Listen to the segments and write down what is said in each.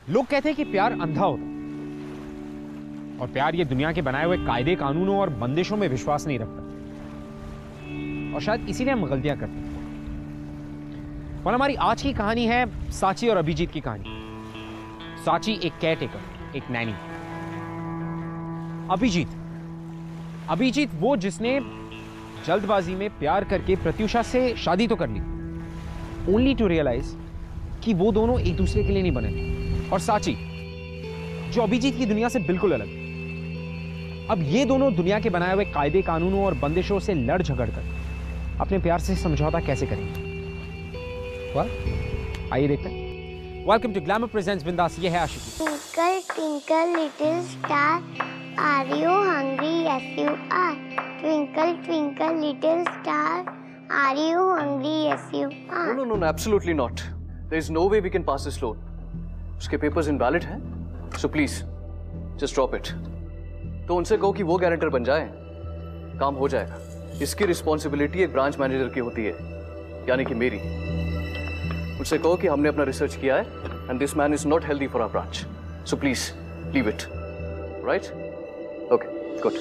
लोग कहते हैं कि प्यार अंधा होता है और प्यार ये दुनिया के बनाए हुए कायदे कानूनों और बंदिशों में विश्वास नहीं रखता, और शायद इसीलिए हम गलतियां करते हैं। और हमारी आज की कहानी है साची और अभिजीत की कहानी। साची एक केयरटेकर, एक नैनी। अभिजीत वो जिसने जल्दबाजी में प्यार करके प्रत्युषा से शादी तो कर ली, ओनली टू रियलाइज कि वो दोनों एक दूसरे के लिए नहीं बने। और साची जो अभिजीत की दुनिया से बिल्कुल अलग। अब ये दोनों दुनिया के बनाए हुए कायदे कानूनों और बंदिशों से लड़ झगड़ कर अपने प्यार से समझौता कैसे करेंगे। आइए देखते हैं। वेलकम टू ग्लैमर प्रेजेंट्स बिंदास। ये है आशिकी। Twinkle twinkle little star, are you hungry? Yes you are. Twinkle twinkle little star, are you hungry? Yes you are. No, absolutely not. There is no way we can pass this loan. उसके papers invalid हैं, so please just drop it. तो उनसे कहो कि वो guarantor बन जाए, काम हो जाएगा। इसकी रिस्पॉन्सिबिलिटी एक ब्रांच मैनेजर की होती है, यानी कि मेरी। उनसे कहो कि हमने अपना रिसर्च किया है and this man is not healthy for our branch. So please leave it. Right? Okay, good.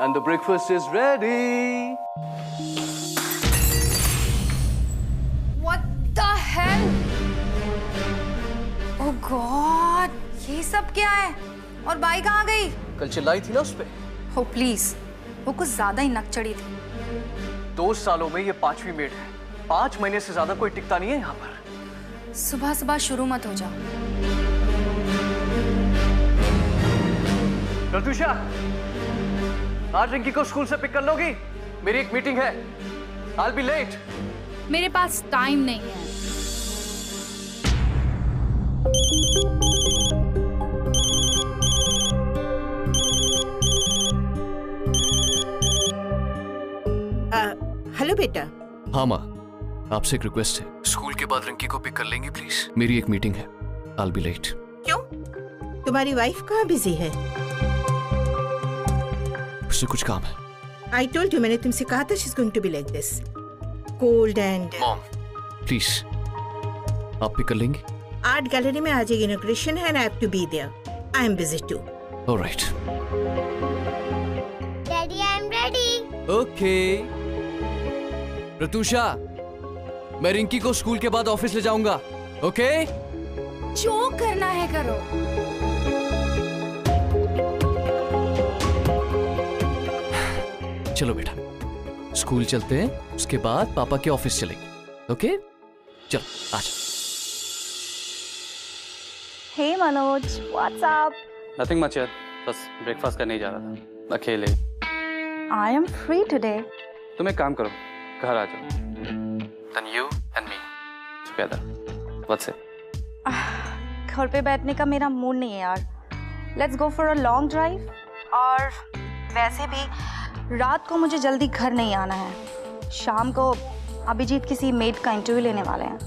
And the breakfast is ready. What the hell? Oh God, ये सब क्या है? और बाई कहाँ गई? कल चिल्लाई थी ना उस पे। Oh please, वो कुछ ज्यादा ही नक चढ़ी थी। 2 सालों में ये 5वीं मेड है। 5 महीने से ज्यादा कोई टिकता नहीं है यहाँ पर। सुबह सुबह शुरू मत हो जाओ। प्रत्युषा, आज रिंकी को स्कूल से पिक कर लोगी? मेरी एक मीटिंग है। I'll be late. मेरे पास टाइम नहीं है। हेलो बेटा। हाँ माँ, आपसे एक रिक्वेस्ट है। स्कूल के बाद रिंकी को पिक कर लेंगे प्लीज? मेरी एक मीटिंग है। I'll be late. क्यों? तुम्हारी वाइफ कहाँ बिजी है? उससे कुछ काम है। I told you, मैंने तुमसे कहा था she's going to be like this, cold and. Mom, please, आप पिक कर लेंगे? आर्ट गैलरी में आज इनॉग्रेशन है and I have to be there. I am busy too. All right. Daddy, I'm ready. Okay. Pratyusha, मैं रिंकी को स्कूल के बाद ऑफिस ले जाऊंगा। ओके? जो करना है करो। चलो बेटा, स्कूल चलते हैं, उसके बाद पापा के ऑफिस चलेंगे। ओके? चलो, आजा। Hey Manoj, what's up? Nothing much यार, बस ब्रेकफास्ट करने ही जा रहा था, अकेले। I am free today. तुम एक काम करो, घर आ जाओ। Then you and me together. What's it? घर पे बैठने का मेरा मूड नहीं है यार। Let's go for a long drive. और वैसे भी रात को मुझे जल्दी घर नहीं आना है। शाम को अभिजीत किसी मेड का इंटरव्यू लेने वाले हैं।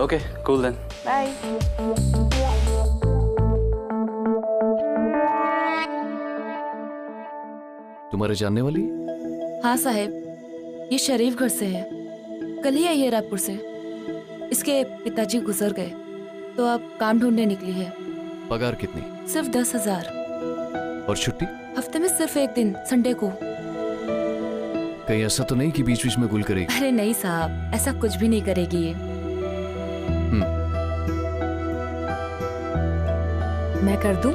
Okay, cool then. Bye. तुम्हारे जानने वाली? हाँ साहब, ये शरीफ घर से है। कल ही आई है रायपुर से। इसके पिताजी गुजर गए तो अब काम ढूंढने निकली है। पगार कितनी? सिर्फ 10,000। और छुट्टी? हफ्ते में सिर्फ एक दिन, संडे को। कहीं ऐसा तो नहीं कि बीच बीच में गुल करेगी? अरे नहीं साहब, ऐसा कुछ भी नहीं करेगी ये। मैं कर दूं?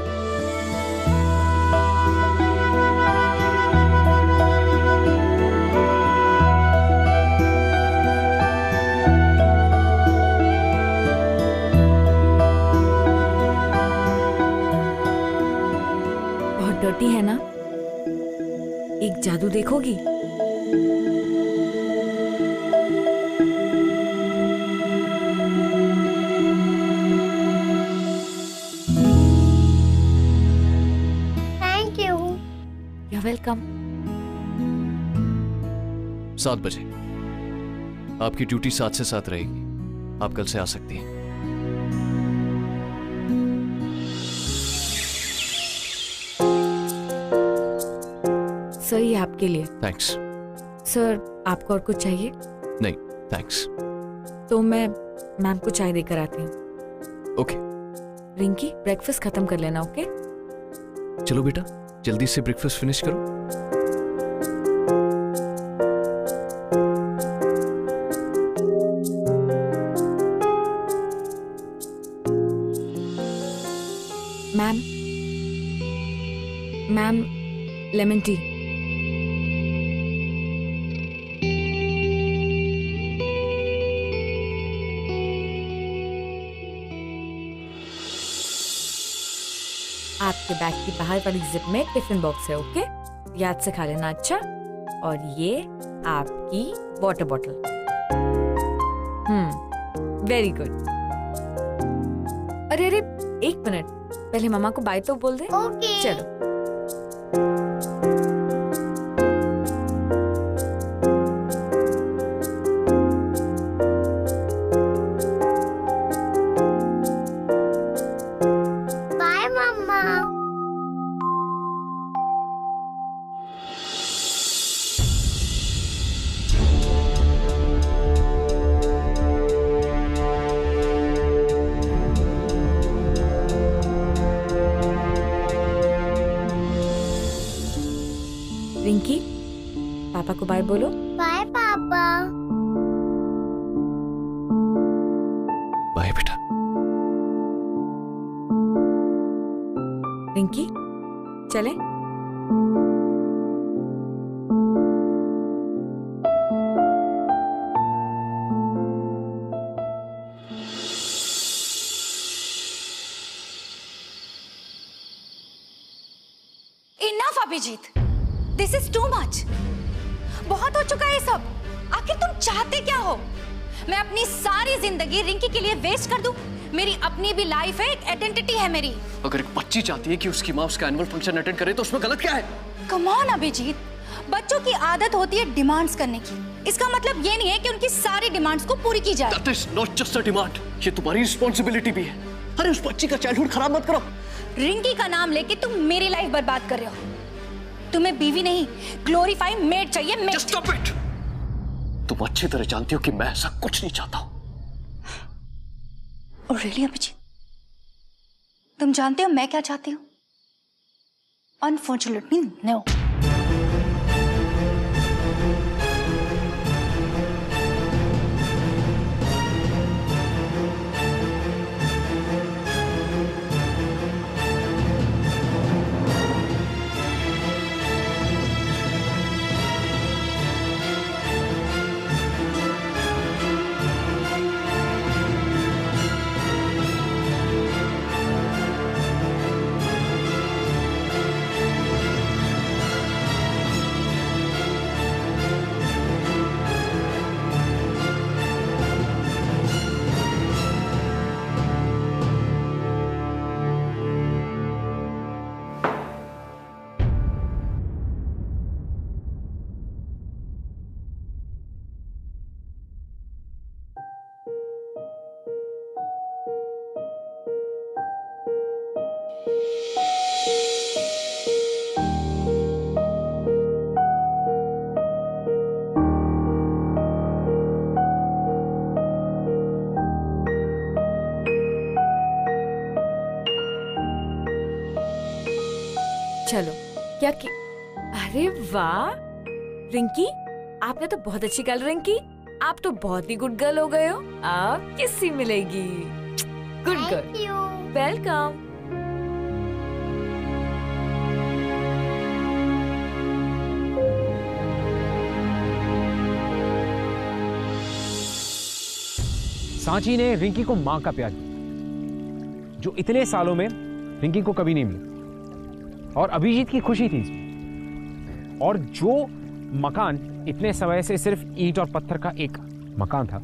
डर्टी है ना? एक जादू देखोगी? Thank you. You're welcome. 7 बजे। आपकी ड्यूटी 7 से 7 रहेगी। आप कल से आ सकती हैं। सर, ये आपके लिए। थैंक्स। सर आपको और कुछ चाहिए? नहीं थैंक्स। तो मैं मैम को चाय देकर आती हूँ। ओके। रिंकी ब्रेकफास्ट खत्म कर लेना। ओके चलो बेटा जल्दी से ब्रेकफास्ट फिनिश करो। Ma'am ma'am lemon tea. आपके बैग की बाहर वाली जिप में टिफिन बॉक्स है। ओके याद से खा लेना। अच्छा और ये आपकी वाटर बॉटल। Very good. अरे अरे एक मिनट पहले मामा को बाय तो बोल दे। ओके। चलो बाय मम्मा। रिंकी पापा को बाय बोलो। बाय पापा। बाय बेटा। रिंकी चले। Enough Abhijeet, this is too much. बहुत हो चुका है ये सब। आखिर तुम चाहते क्या हो? मैं अपनी सारी जिंदगी रिंकी के लिए वेस्ट कर दूं? मेरी अपनी भी लाइफ है, एक आइडेंटिटी है मेरी। अगर एक बच्ची चाहती है कि उसकी माँ उसका एनुअल फंक्शन अटेंड करे तो उसमें गलत क्या है? कम ऑन अभिजीत, बच्चों की आदत होती है डिमांड्स करने की। इसका मतलब ये नहीं है कि उनकी सारी डिमांड्स को पूरी की जाए। That is not just a demand, ये तुम्हारी रिस्पॉन्सिबिलिटी भी है। अरे उस बच्ची का चाइल्डहुड खराब मत करो। रिंकी का नाम लेके तुम मेरी लाइफ बर्बाद कर रहे हो। तुम्हें बीवी नहीं, ग्लोरीफाइंग मेड चाहिए। मेड। Just stop it! तुम अच्छी तरह जानती हो कि मैं ऐसा कुछ नहीं चाहता हूं। और रियली अभिजीत, तुम जानते हो मैं क्या चाहती हूँ? Unfortunately no. चलो क्या कि अरे वाह रिंकी, आपने तो बहुत अच्छी कलरिंग की। आप तो बहुत ही गुड गर्ल हो गए हो। आप किससे मिलेगी? Good girl. Thank you. Welcome. Sanchi ने रिंकी को मां का प्यार दिया, जो इतने सालों में रिंकी को कभी नहीं मिला। और अभिजीत की खुशी थी इसमें। और जो मकान इतने समय से सिर्फ ईंट और पत्थर का एक मकान था,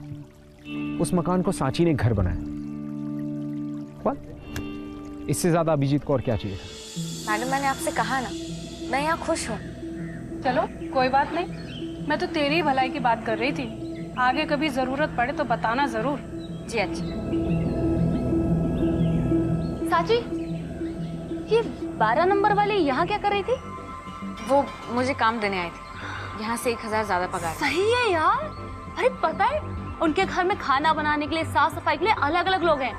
उस मकान को सांची ने घर बनाया। इससे ज्यादा अभिजीत को और क्या चाहिए था? मैडम, मैंने आपसे कहा ना, मैं यहाँ खुश हूँ। चलो कोई बात नहीं, मैं तो तेरी ही भलाई की बात कर रही थी। आगे कभी जरूरत पड़े तो बताना जरूर। जी अच्छा। साची, ये 12 नंबर वाली यहाँ क्या कर रही थी? वो मुझे काम देने आई थी। यहाँ से 1000 ज्यादा पगार। सही है यार। अरे पता है उनके घर में खाना बनाने के लिए, साफ सफाई के लिए अलग अलग लोग हैं।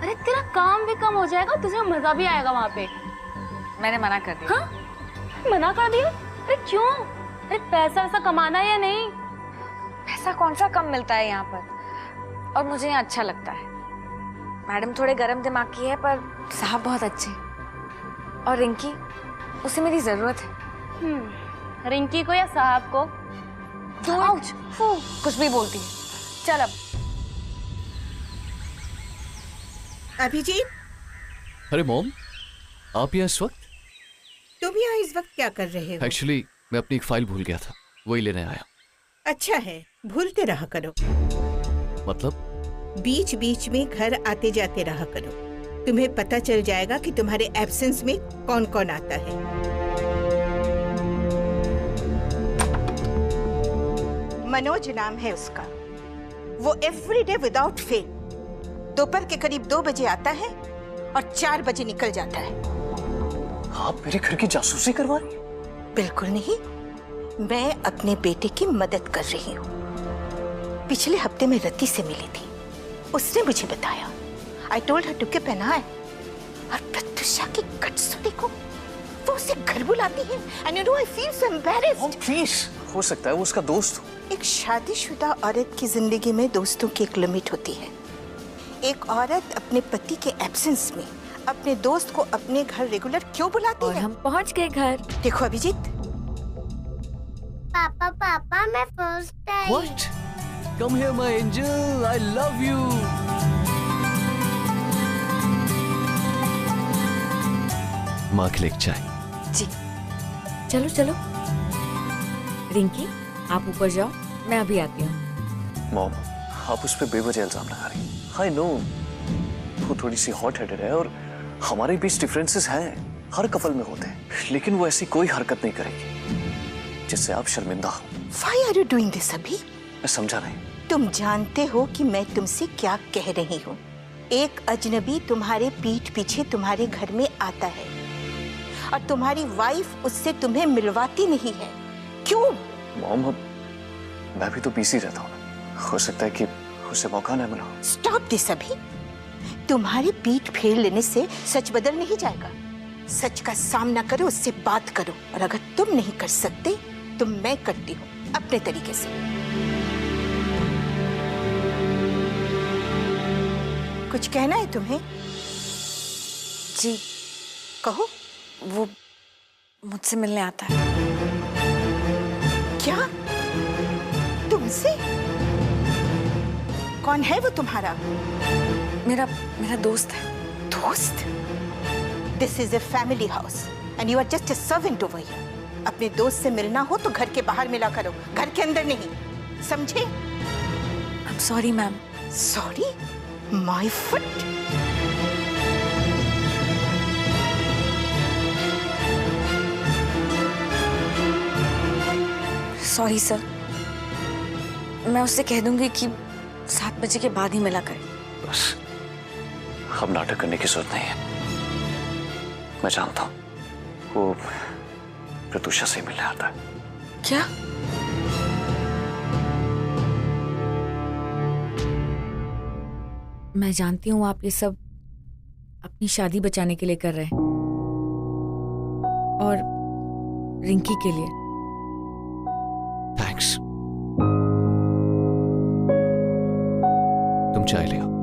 अरे तेरा काम भी कम हो जाएगा, तुझे मजा भी आएगा वहाँ पे। मैंने मना कर दिया। हाँ? मना कर दिया? अरे क्यों? अरे पैसा वैसा कमाना है या नहीं? पैसा कौन सा कम मिलता है यहाँ पर, और मुझे यहाँ अच्छा लगता है। मैडम थोड़े गरम दिमाग की है पर साहब बहुत अच्छे, और रिंकी उसे मेरी जरूरत है। रिंकी को या साहब को? कुछ भी बोलती है। चल अब। अभिजीत, अरे मॉम, आप यहाँ इस वक्त? तुम यहाँ इस वक्त क्या कर रहे हो? एक्चुअली मैं अपनी एक फाइल भूल गया था, वही लेने आया। अच्छा है, भूलते रहा करो। मतलब? बीच बीच में घर आते जाते रहा करो, तुम्हें पता चल जाएगा कि तुम्हारे एब्सेंस में कौन कौन आता है। मनोज नाम है उसका। वो एवरीडे विदाउट फेल दोपहर के करीब 2 बजे आता है और 4 बजे निकल जाता है। आप मेरे घर की जासूसी करवा रही हैं? बिल्कुल नहीं, मैं अपने बेटे की मदद कर रही हूँ। पिछले हफ्ते में रति से मिली थी, उसने मुझे बताया। I told her to keep an eye। और प्रत्युषा की कटसुली को वो उसे घर बुलाती है। And you know I feel so embarrassed। Please, हो सकता है वो उसका दोस्त हो। एक शादीशुदा औरत की जिंदगी में दोस्तों की एक लिमिट होती है। एक औरत अपने पति के एब्सेंस में अपने दोस्त को अपने घर रेगुलर क्यों बुलाती है? हम पहुंच गए घर। देखो अभिजीत। पापा पापा मैं first I. What? Come here, my angel. I love you. माँ के लिए एक चाय। जी। चलो चलो। रिंकी, आप ऊपर जाओ, मैं अभी आती हूँ। मॉम, आप उस पर बेवजह इल्जाम लगा रही हैं। आई नो वो थोड़ी सी हॉट हेडेड है और हमारे बीच डिफरेंसेस हैं, हर कपल में होते हैं, लेकिन वो ऐसी कोई हरकत नहीं करेगी जिससे आप शर्मिंदा हो। Why are you doing this अभी? मैं समझा नहीं। तुम जानते हो कि मैं तुमसे क्या कह रही हूँ। एक अजनबी तुम्हारे पीठ पीछे तुम्हारे घर में आता है और तुम्हारी वाइफ उससे तुम्हें मिलवाती नहीं है। क्यों? मॉम, मैं भी तो बिजी रहता हूँ ना, हो सकता है कि उसे मौका न मिला। स्टॉप दिस अभी। तुम्हारी पीठ फेर लेने से सच बदल नहीं जाएगा। सच का सामना करो, उससे बात करो, और अगर तुम नहीं कर सकते तो मैं करती हूँ अपने तरीके से। कुछ कहना है तुम्हें? जी। कहो। वो मुझसे मिलने आता है। क्या? तुमसे? कौन है वो तुम्हारा? मेरा दोस्त है। दोस्त? This is a family house and you are just a servant over here। अपने दोस्त से मिलना हो तो घर के बाहर मिला करो, घर के अंदर नहीं, समझे? I'm sorry ma'am. Sorry? My foot? Sorry sir, मैं उससे कह दूंगी कि 7 बजे के बाद ही मिला करे। बस, अब नाटक करने की जरूरत नहीं है। मैं जानता हूँ वो प्रत्युषा से मिलने आता है। क्या? मैं जानती हूँ आप ये सब अपनी शादी बचाने के लिए कर रहे हैं और रिंकी के लिए। थैंक्स। तुम चाय ले आओ।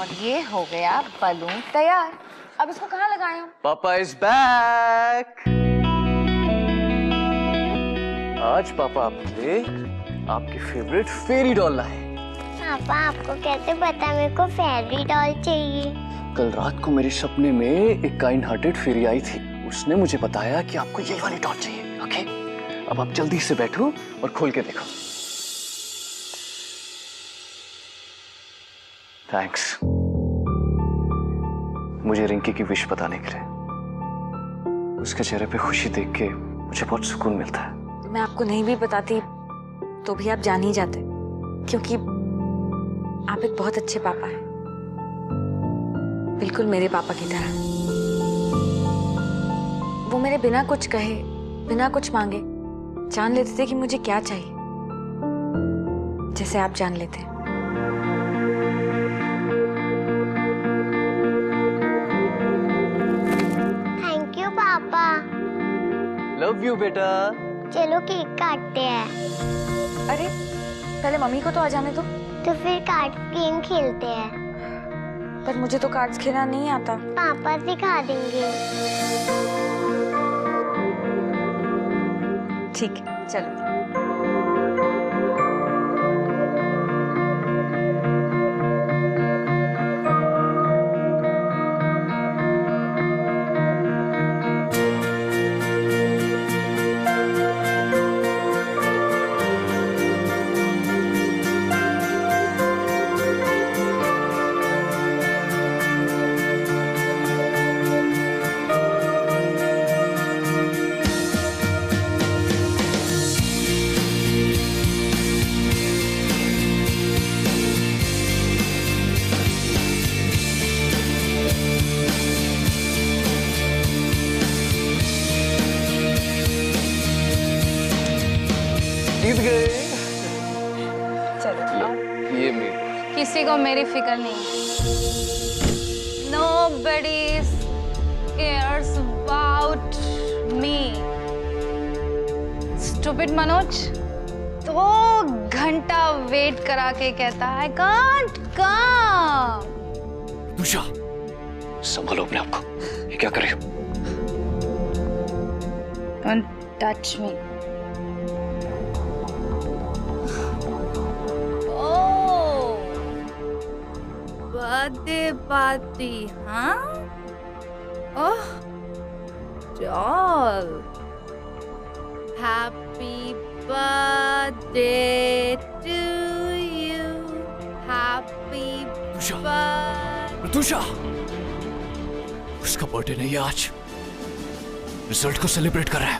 और ये हो गया बलून तैयार। अब इसको कहाँ लगाएं हम? पापा इज बैक। आज पापा आपके लिए आपकी फेवरेट फेरी डॉल लाए। पापा आपको कैसे पता मेरे को फेरी डॉल चाहिए? कल रात को मेरे सपने में एक काइंड हार्टेड फेरी आई थी। उसने मुझे बताया कि आपको यही वाली डॉल चाहिए। ओके, अब आप जल्दी से बैठो और खोल के देखो। थैंक्स मुझे रिंकी की विश बताने के लिए। उसके चेहरे पे खुशी देख के मुझे बहुत सुकून मिलता है। मैं आपको नहीं भी बताती तो भी आप जान ही जाते, क्योंकि आप एक बहुत अच्छे पापा हैं, बिल्कुल मेरे पापा की तरह। वो मेरे बिना कुछ कहे, बिना कुछ मांगे जान लेते थे कि मुझे क्या चाहिए, जैसे आप जान लेते हैं। थैंक यू पापा। लव यू बेटा। चलो केक काटते हैं। अरे पहले मम्मी को तो आ जाने दो। तो फिर कार्ड गेम खेलते हैं। पर मुझे तो कार्ड्स खेलना नहीं आता। पापा सिखा देंगे। ठीक है, चलो। जीत गए। चलो ये मेरी। किसी को मेरी फिक्र नहीं है। Nobody cares about me. Stupid Manoj 2 घंटा वेट करा के कहता है can't come. तुषा, संभालो अपने आप को। ये क्या कर रही हो? Don't touch me. Birthday party, हाँ? Oh, doll. Happy birthday to you. Happy birthday. Tusha, उसका बर्थडे नहीं है आज, रिजल्ट को सेलिब्रेट कर रहा है।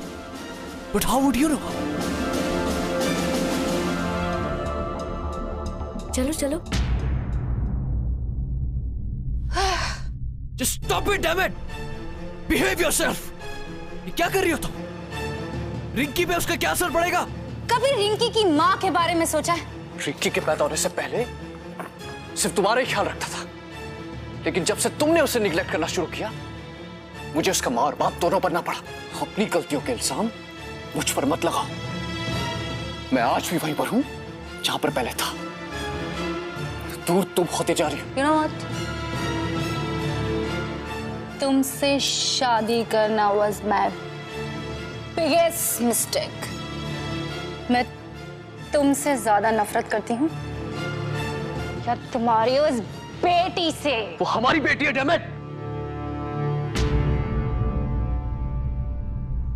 But how would you know? चलो चलो। Just stop it, damn it! Behave yourself! ये क्या कर रही हो तुम? रिंकी पे उसका क्या असर पड़ेगा? कभी रिंकी की माँ के बारे में सोचा है? रिंकी के पैदा होने से पहले सिर्फ तुम्हारा ही ख्याल रखता था, लेकिन जब से तुमने उसे निग्लेक्ट करना शुरू किया, मुझे उसका माँ और बाप दोनों बनना पड़ा। अपनी गलतियों के इल्जाम मुझ पर मत लगाओ। मैं आज भी वहीं पर हूं जहां पर पहले था। दूर तुम होते जा रही हो। You know what? तुमसे शादी करना was my biggest mistake. मैं तुमसे ज्यादा नफरत करती हूँ या तुम्हारी उस बेटी से। वो हमारी बेटी है, डैम इट।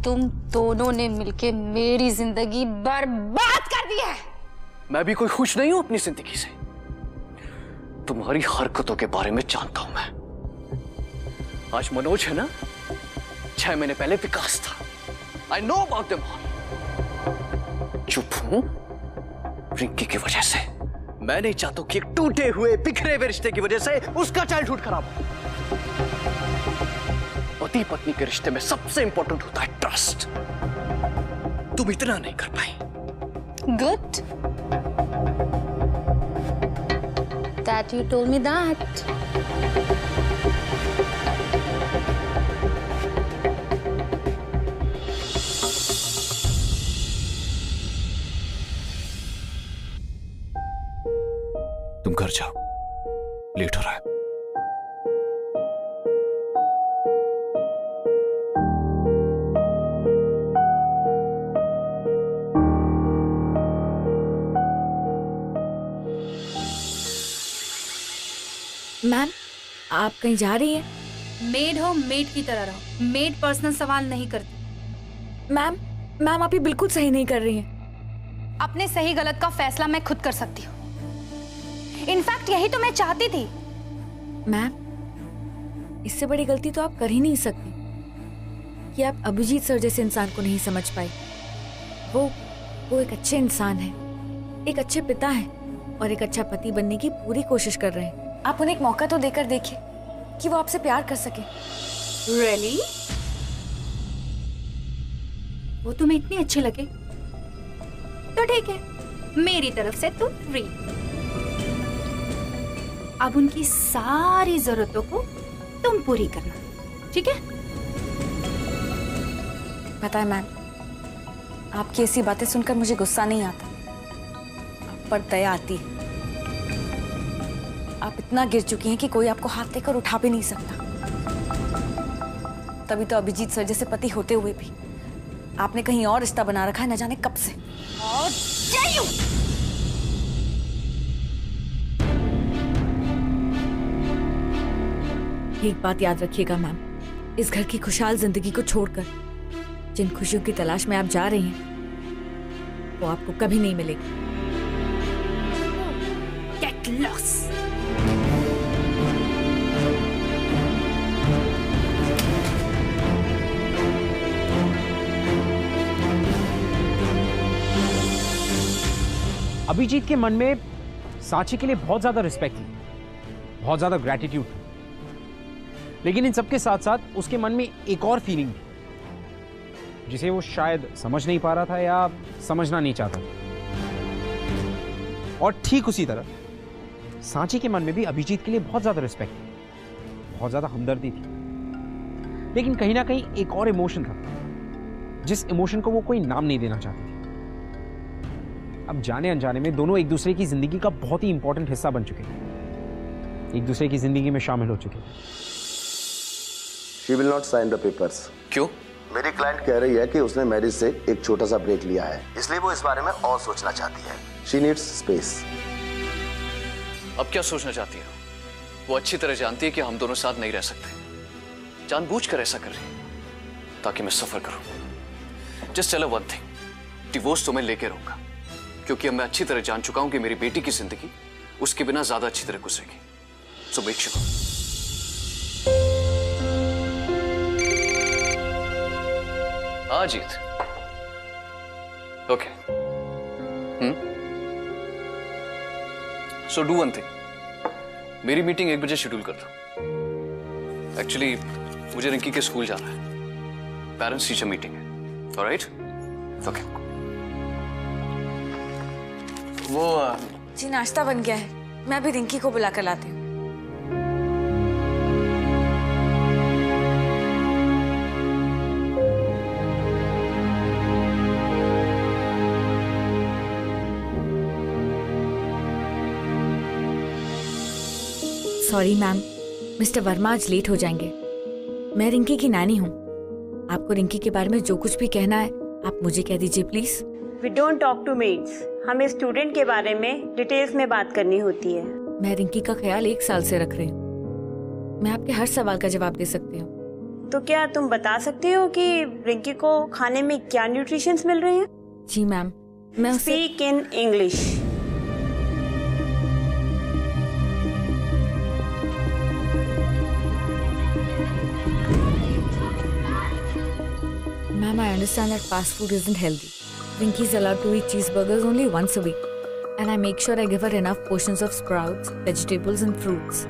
तुम दोनों ने मिलके मेरी जिंदगी बर्बाद कर दी है। मैं भी कोई खुश नहीं हूं अपनी जिंदगी से। तुम्हारी हरकतों के बारे में जानता हूं मैं। आज मनोज है ना, 6 महीने पहले विकास था। I know about them all. चुप हूं रिंकी की वजह से। मैं नहीं चाहता कि एक टूटे हुए बिखरे हुए रिश्ते की वजह से उसका चाइल्डहुड खराब हो। पति पत्नी के रिश्ते में सबसे इंपॉर्टेंट होता है ट्रस्ट। तुम इतना नहीं कर पाई। Good. That you told me that. तुम घर जाओ, लेट हो रहा है। आप कहीं जा रही हैं? मेड हो मेड की तरह रहो, मेड पर्सनल सवाल नहीं करती। मैम आप ये बिल्कुल सही नहीं कर रही हैं। अपने सही गलत का फैसला मैं खुद कर सकती हूँ। इनफैक्ट यही तो मैं चाहती थी। मैम इससे बड़ी गलती तो आप कर ही नहीं सकती कि आप अभिजीत सर जैसे इंसान को नहीं समझ पाई। वो एक अच्छे इंसान है, एक अच्छे पिता हैं और एक अच्छा पति बनने की पूरी कोशिश कर रहे हैं। आप उन्हें एक मौका तो देकर देखिए कि वो आपसे प्यार कर सके। रियली? वो तुम्हें इतने अच्छे लगे तो ठीक है, मेरी तरफ से तुम फ्री। अब उनकी सारी जरूरतों को तुम पूरी करना, ठीक है? पता है मैम, आपकी ऐसी बातें सुनकर मुझे गुस्सा नहीं आता, पर दया आती है। आप इतना गिर चुकी हैं कि कोई आपको हाथ देकर उठा भी नहीं सकता। तभी तो अभिजीत सर जैसे पति होते हुए भी आपने कहीं और रिश्ता बना रखा है, न जाने कब से। एक बात याद रखिएगा मैम, इस घर की खुशहाल जिंदगी को छोड़कर जिन खुशियों की तलाश में आप जा रही हैं वो आपको कभी नहीं मिलेगी। Get lost. अभिजीत के मन में सांची के लिए बहुत ज्यादा रिस्पेक्ट थी, बहुत ज्यादा ग्रैटिट्यूड, लेकिन इन सबके साथ साथ उसके मन में एक और फीलिंग थी जिसे वो शायद समझ नहीं पा रहा था या समझना नहीं चाहता। और ठीक उसी तरह सांची के मन में भी अभिजीत के लिए बहुत ज्यादा रिस्पेक्ट थी, बहुत ज्यादा हमदर्दी थी, लेकिन कहीं ना कहीं एक और इमोशन था जिस इमोशन को वो कोई नाम नहीं देना चाहती थी। अब जाने अनजाने में दोनों एक दूसरे की जिंदगी का बहुत ही इंपॉर्टेंट हिस्सा बन चुके थे, एक दूसरे की जिंदगी में शामिल हो चुके थे। She will not sign the papers. क्यों? मेरी क्लाइंट कह रही है कि उसने मैरिज से एक छोटा सा ब्रेक लिया है, इसलिए वो इस बारे में और सोचना चाहती है। She needs space. अब क्या सोचना चाहती है? वो अच्छी तरह जानती है कि हम दोनों साथ नहीं रह सकते, जानबूझकर ऐसा कर रही है ताकि मैं सफर करूं। Just tell her one thing, divorce तो मैं लेके रहूंगा, क्योंकि अब मैं अच्छी तरह जान चुका हूं कि मेरी बेटी की जिंदगी उसके बिना ज्यादा अच्छी तरह गुजरेगी। So make sure. Jeet. Okay. So do one thing, मेरी मीटिंग 1 बजे शेड्यूल कर दो। एक्चुअली मुझे रिंकी के स्कूल जाना है, पेरेंट्स टीचर मीटिंग है। ऑलराइट? ओके। वो जी नाश्ता बन गया है, मैं अभी रिंकी को बुला कर लाती हूँ। सॉरी मैम, मिस्टर वर्मा आज लेट हो जाएंगे। मैं रिंकी की नानी हूँ, आपको रिंकी के बारे में जो कुछ भी कहना है आप मुझे कह दीजिए please. We don't talk to maids. हमें स्टूडेंट के बारे में डिटेल्स में बात करनी होती है। मैं रिंकी का ख्याल 1 साल से रख रही हूँ, मैं आपके हर सवाल का जवाब दे सकती हूँ। तो क्या तुम बता सकते हो कि रिंकी को खाने में क्या न्यूट्रिशंस मिल रहे हैं? जी मैम, मैं speak in English. Ma'am, I understand that fast food isn't healthy. Rinky is allowed to eat cheeseburgers only once a week, and I make sure I give her enough portions of sprouts, vegetables, and fruits.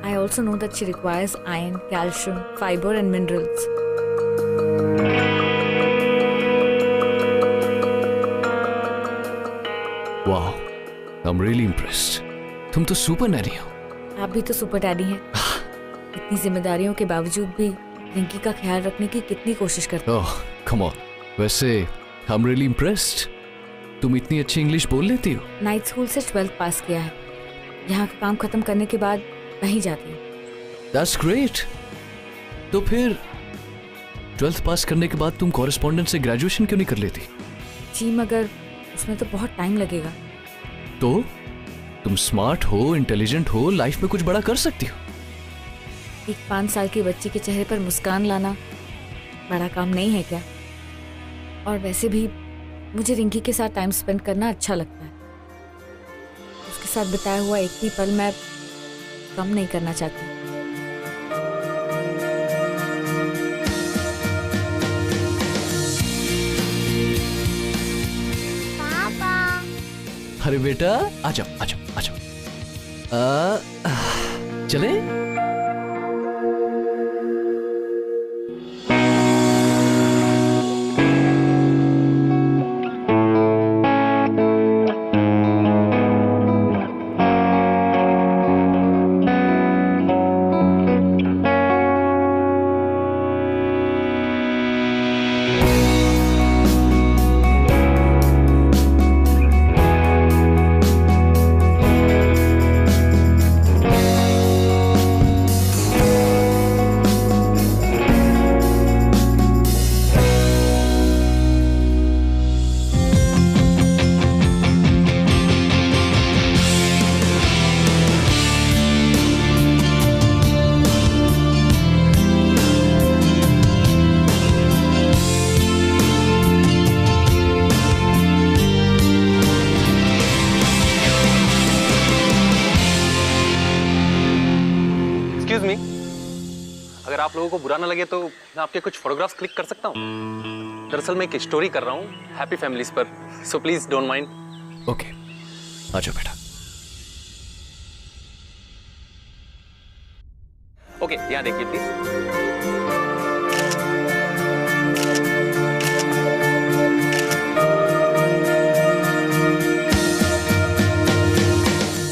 I also know that she requires iron, calcium, fiber, and minerals. Wow, I'm really impressed. तुम तो super Naini हो। आप भी तो super daddy हैं। इतनी जिम्मेदारियों के बावजूद भी रिंकी का ख्याल रखने की कितनी कोशिश करते हैं। ओह, come on. वैसे I'm really impressed. तुम इतनी अच्छी इंग्लिश बोल लेती हो। नाइट स्कूल से 12th पास किया है, यहाँ का काम खत्म करने के बाद वहीं जाती हूँ। That's great. तो फिर 12th पास करने के बाद तुम कॉरेस्पॉन्डेंट से ग्रेजुएशन क्यों नहीं कर लेती? जी मगर उसमें तो बहुत टाइम लगेगा। तो तुम स्मार्ट हो, इंटेलिजेंट हो, लाइफ में कुछ बड़ा कर सकती हो। एक 5 साल की बच्ची के चेहरे पर मुस्कान लाना बड़ा काम नहीं है क्या? और वैसे भी मुझे रिंकी के साथ टाइम स्पेंड करना अच्छा लगता है। उसके साथ बिताया हुआ एक भी पल मैं कम नहीं करना चाहती। अरे बेटा आ जाओ आ जाओ आ जाओ। चले? अगर आप लोगों को बुरा ना लगे तो मैं आपके कुछ फोटोग्राफ्स क्लिक कर सकता हूँ। दरअसल मैं एक स्टोरी कर रहा हूँ हैप्पी फैमिलीज पर, so please don't mind. Okay, आ जाओ बेटा। ओके, यहाँ देखिए प्लीज।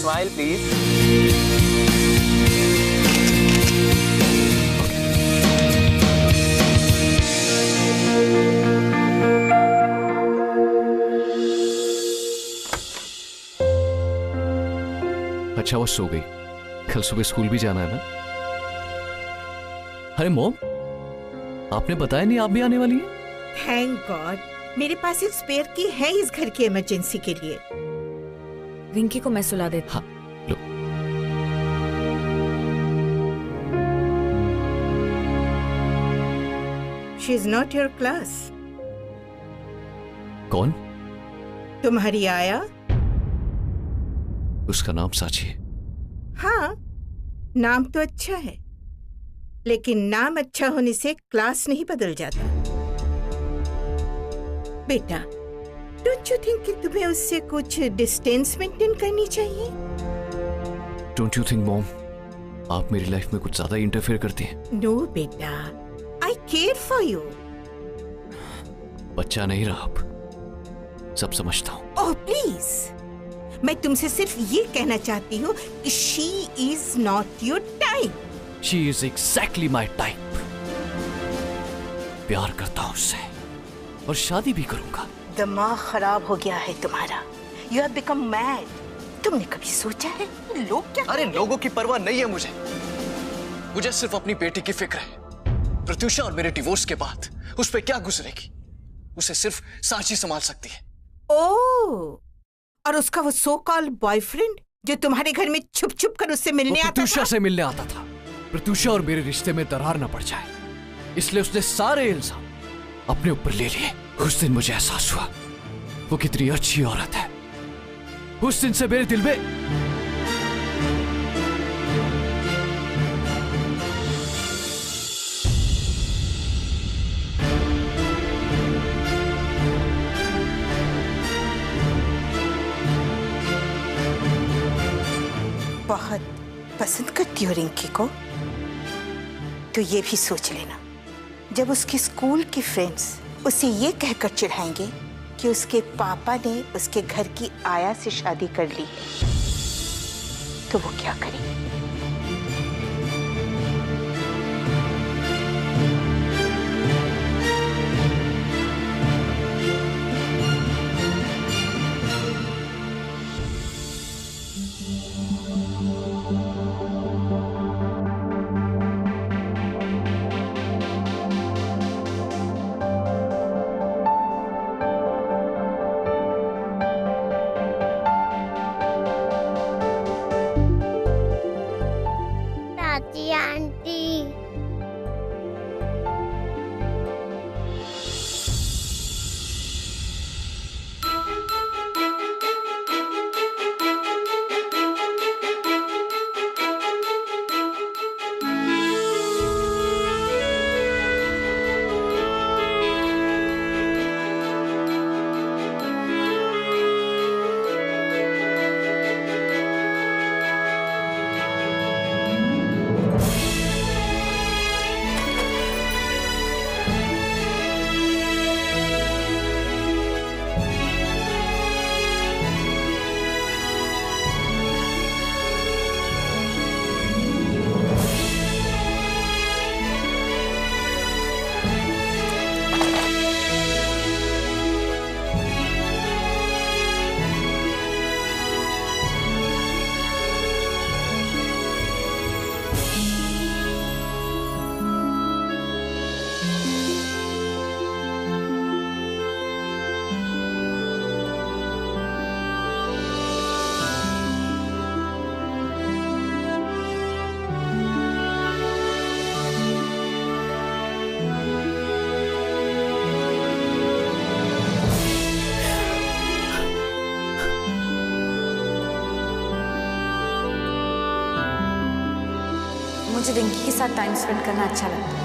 Smile please. अच्छा वो सो गई, कल सुबह स्कूल भी जाना है ना। अरे मॉम, आपने बताया नहीं आप भी आने वाली हैं? थैंक गॉड, मेरे पास एक स्पेयर की है इस घर की इमरजेंसी के लिए। रिंकी को मैं सुला देती। हाँ, लो। She is not your class. कौन? तुम्हारी आया? उसका नाम साची है। हाँ, नाम तो अच्छा है, लेकिन नाम अच्छा होने से क्लास नहीं बदल जाता। बेटा, डोंट यू थिंक कि तुम्हें उससे कुछ डिस्टेंस मेंटेन करनी चाहिए? डोंट यू थिंक मॉम, आप मेरी लाइफ में कुछ ज्यादा इंटरफेयर करती हैं? नो बेटा, आई केयर फॉर यू। बच्चा नहीं रहा अब, सब समझता हूँ। ओह प्लीज, मैं तुमसे सिर्फ ये कहना चाहती हूँ कि she is not your type. She is exactly my type. प्यार करता हूँ उससे और शादी भी करूंगा। दिमाग खराब हो गया है तुम्हारा। You have become mad. तुमने कभी सोचा है लोग क्या? अरे लोगों की परवाह नहीं है मुझे सिर्फ अपनी बेटी की फिक्र है। प्रत्युषा और मेरे डिवोर्स के बाद उस पे क्या गुजरेगी, उसे सिर्फ साची संभाल सकती है। ओह, और उसका वो सो कॉल्ड बॉयफ्रेंड जो तुम्हारे घर में छुप छुप कर उससे मिलने आता था? प्रत्युषा से मिलने आता था। प्रत्युषा और मेरे रिश्ते में दरार न पड़ जाए, इसलिए उसने सारे इल्जाम अपने ऊपर ले लिए। उस दिन मुझे एहसास हुआ वो कितनी अच्छी औरत है। उस दिन से मेरे दिल में बहुत पसंद करती हो रिंकी को, तो ये भी सोच लेना, जब उसके स्कूल के फ्रेंड्स उसे ये कहकर चिढ़ाएंगे कि उसके पापा ने उसके घर की आया से शादी कर ली है, तो वो क्या करेगी? मुझे रिंकी के साथ टाइम स्पेंड करना अच्छा लगता है।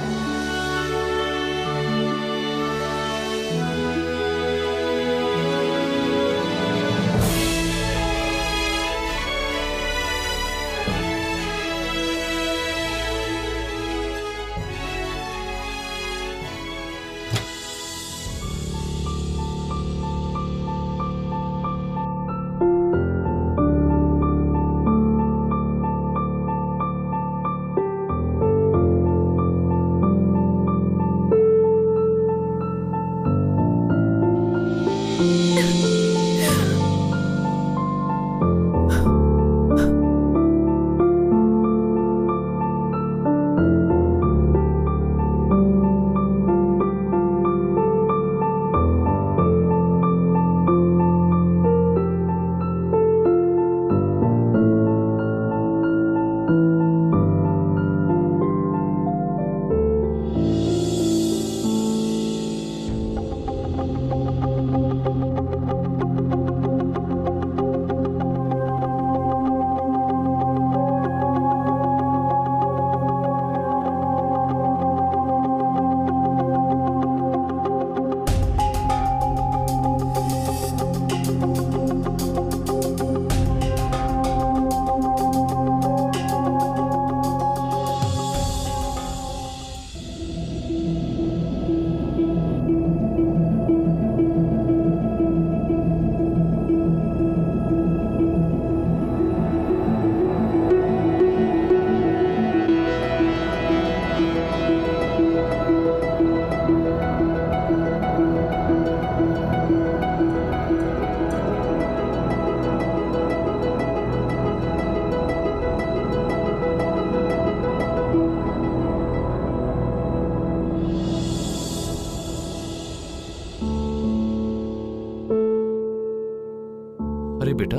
अरे बेटा,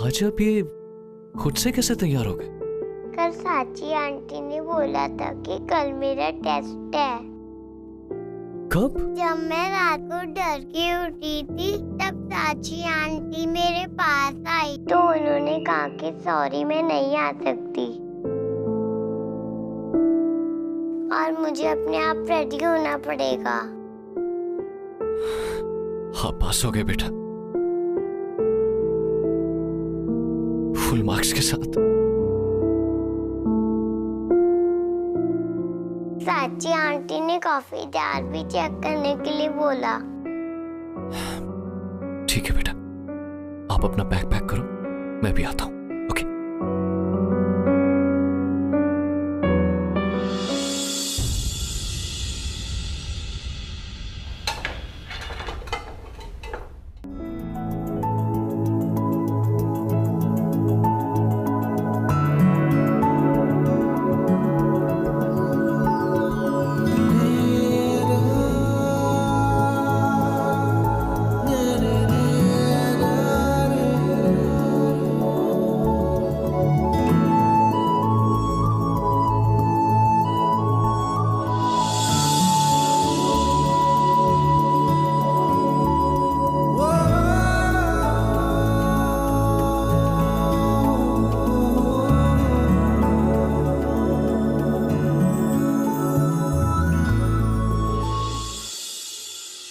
आज आप ये खुद से कैसे तैयार हो गए? कल साची आंटी ने बोला था कि कल मेरा टेस्ट है। कब? जब मैं रात को डर के उठी थी तब साची आंटी मेरे पास आई तो उन्होंने कहा कि सॉरी मैं नहीं आ सकती और मुझे अपने आप रेडी होना पड़ेगा। हाँ, पास हो गए बेटा, फुल मार्क्स के साथ। साची आंटी ने कॉफी जार भी चेक करने के लिए बोला। ठीक है बेटा, आप अपना बैग पैक करो, मैं भी आता हूँ। ओके।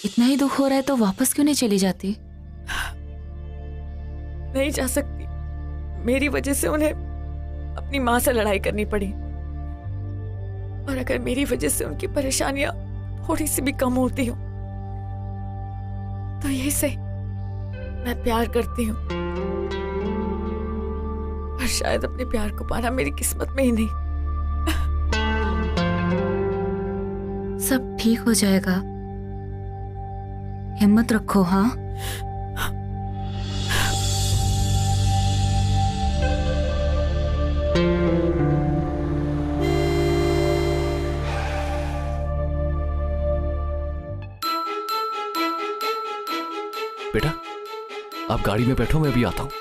इतना ही दुख हो रहा है तो वापस क्यों नहीं चली जाती? नहीं जा सकती, मेरी वजह से उन्हें अपनी माँ से लड़ाई करनी पड़ी। और अगर मेरी वजह से उनकी परेशानियां थोड़ी सी भी कम होती हो तो यही सही, मैं प्यार करती हूँ पर शायद अपने प्यार को पाना मेरी किस्मत में ही नहीं। सब ठीक हो जाएगा, हिम्मत रखो। हाँ, बेटा आप गाड़ी में बैठो, मैं भी आता हूँ।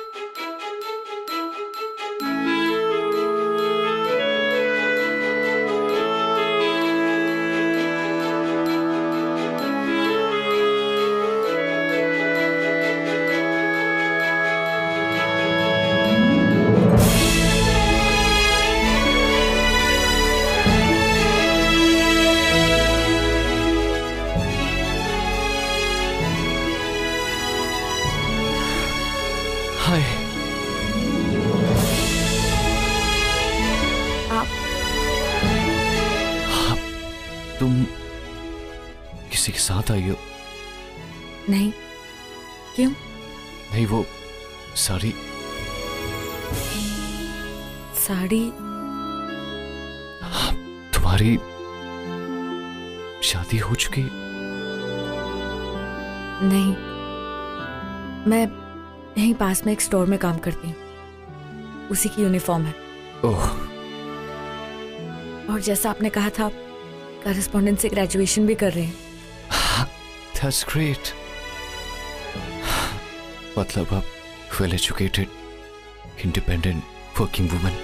तुम किसी के साथ आई हो? नहीं, क्यों? नहीं, वो साड़ी तुम्हारी शादी हो चुकी? नहीं, मैं यहीं पास में एक स्टोर में काम करती हूँ, उसी की यूनिफॉर्म है। ओह। और जैसा आपने कहा था, कॉरेस्पॉन्डेंस से ग्रेजुएशन भी कर रहे हैं। That's great. मतलब आप well educated, independent working woman.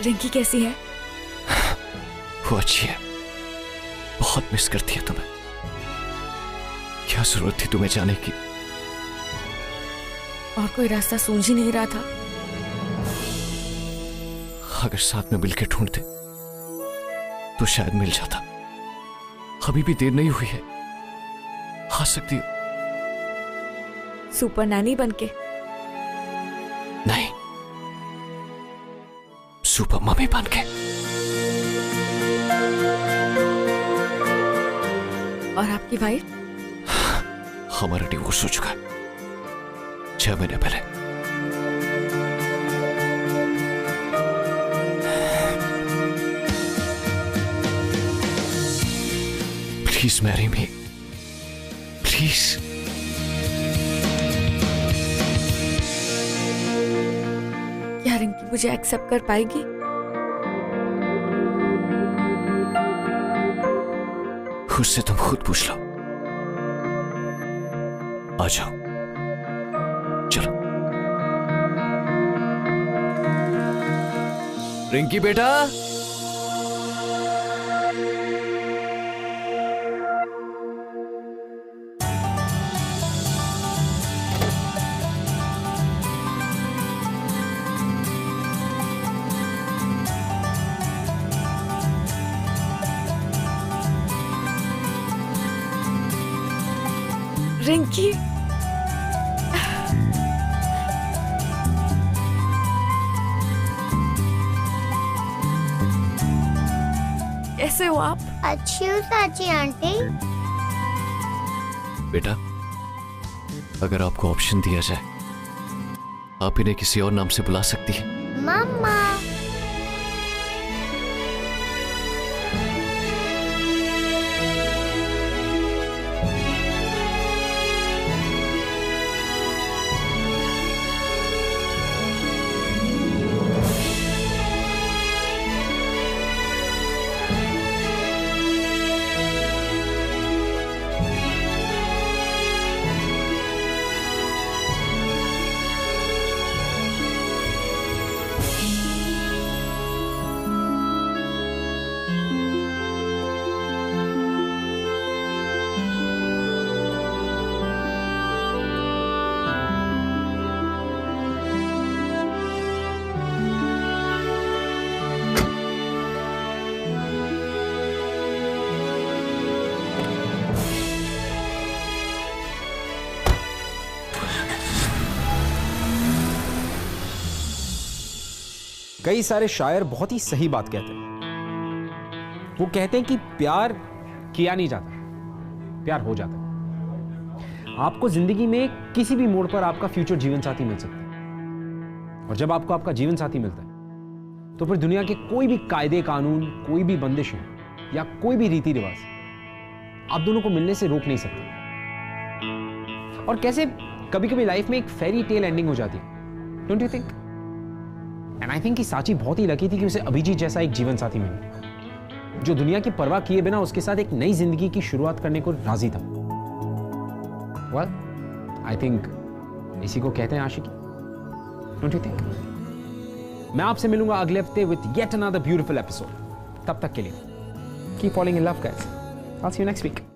Rinki कैसी है? वो अच्छी है, बहुत मिस करती है तुम्हें। क्या जरूरत थी तुम्हें जाने की? और कोई रास्ता सूझ ही नहीं रहा था। अगर साथ में मिलकर ढूंढते तो शायद मिल जाता। अभी भी देर नहीं हुई है, आ सकती हो। सुपर नैनी बनके? नहीं, सुपर मम्मी बनके। और आपकी वाइफ? हमारा डिवोर्स हो चुका है 6 महीने पहले। Please marry me, please. क्या रिंकी मुझे एक्सेप्ट कर पाएगी? उससे तुम खुद पूछ लो। आ जाओ, चलो। रिंकी बेटा, रिंकी, कैसे हो आप? अच्छी हूँ चाची आंटी। बेटा, अगर आपको ऑप्शन दिया जाए, आप इन्हें किसी और नाम से बुला सकती हैं। मम्मा। कई सारे शायर बहुत ही सही बात कहते हैं। वो कहते हैं कि प्यार किया नहीं जाता, प्यार हो जाता है। आपको जिंदगी में किसी भी मोड़ पर आपका फ्यूचर जीवन साथी मिल सकता है, और जब आपको आपका जीवन साथी मिलता है तो फिर दुनिया के कोई भी कायदे कानून, कोई भी बंदिशें या कोई भी रीति रिवाज आप दोनों को मिलने से रोक नहीं सकते। और कैसे कभी कभी लाइफ में एक फेरी टेल एंडिंग हो जाती है, don't you think? And I think कि साची बहुत ही लकी थी कि उसे अभिजीत जैसा एक जीवन साथी मिला, जो दुनिया की परवाह किए बिना उसके साथ एक नई जिंदगी की शुरुआत करने को राजी था। वेल, आई थिंक इसी को कहते हैं आशिकी, डोंट यू थिंक? मैं आपसे मिलूंगा अगले हफ्ते with yet another beautiful episode. तब तक के लिए keep following in love guys. I will see you next week.